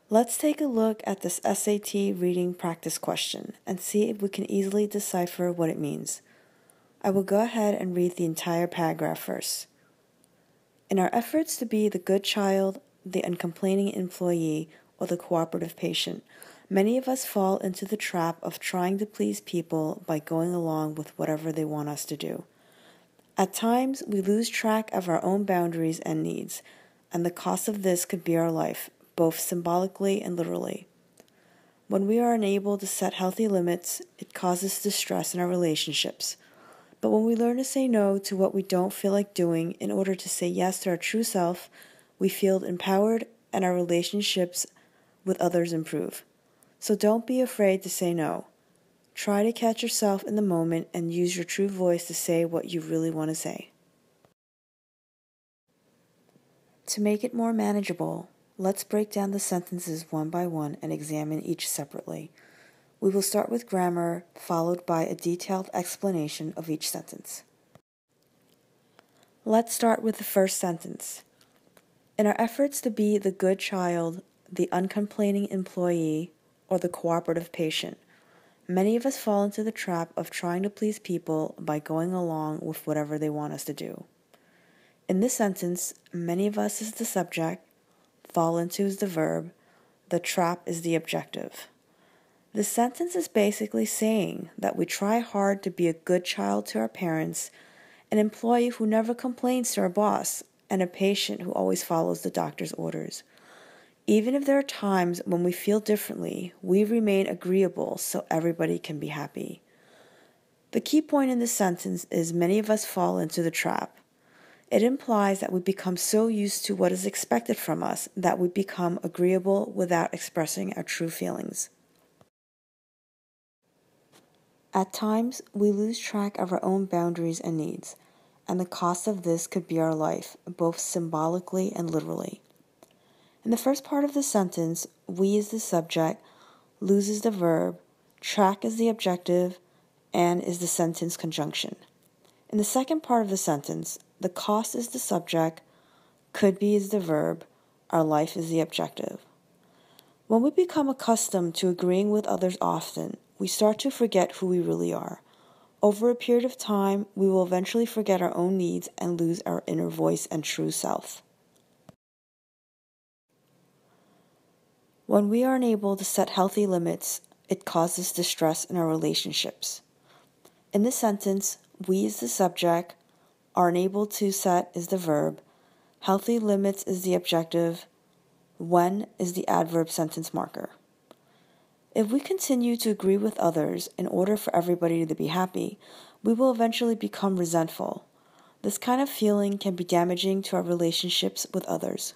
Let's take a look at this SAT reading practice question and see if we can easily decipher what it means. I will go ahead and read the entire paragraph first. In our efforts to be the good child, the uncomplaining employee, or the cooperative patient, many of us fall into the trap of trying to please people by going along with whatever they want us to do. At times, we lose track of our own boundaries and needs, and the cost of this could be our life, both symbolically and literally. When we are unable to set healthy limits, it causes distress in our relationships. But when we learn to say no to what we don't feel like doing in order to say yes to our true self, we feel empowered and our relationships with others improve. So don't be afraid to say no. Try to catch yourself in the moment and use your true voice to say what you really want to say. To make it more manageable, let's break down the sentences one by one and examine each separately. We will start with grammar, followed by a detailed explanation of each sentence. Let's start with the first sentence. In our efforts to be the good child, the uncomplaining employee, or the cooperative patient, many of us fall into the trap of trying to please people by going along with whatever they want us to do. In this sentence, many of us is the subject, fall into is the verb, the trap is the objective. This sentence is basically saying that we try hard to be a good child to our parents, an employee who never complains to our boss, and a patient who always follows the doctor's orders. Even if there are times when we feel differently, we remain agreeable so everybody can be happy. The key point in this sentence is many of us fall into the trap. It implies that we become so used to what is expected from us that we become agreeable without expressing our true feelings. At times, we lose track of our own boundaries and needs, and the cost of this could be our life, both symbolically and literally. In the first part of the sentence, we is the subject, lose is the verb, track is the objective, and is the sentence conjunction. In the second part of the sentence, the cost is the subject, could be is the verb, our life is the objective. When we become accustomed to agreeing with others often, we start to forget who we really are. Over a period of time, we will eventually forget our own needs and lose our inner voice and true self. When we are unable to set healthy limits, it causes distress in our relationships. In this sentence, we is the subject, are unable to set is the verb, healthy limits is the objective, when is the adverb sentence marker. If we continue to agree with others in order for everybody to be happy, we will eventually become resentful. This kind of feeling can be damaging to our relationships with others.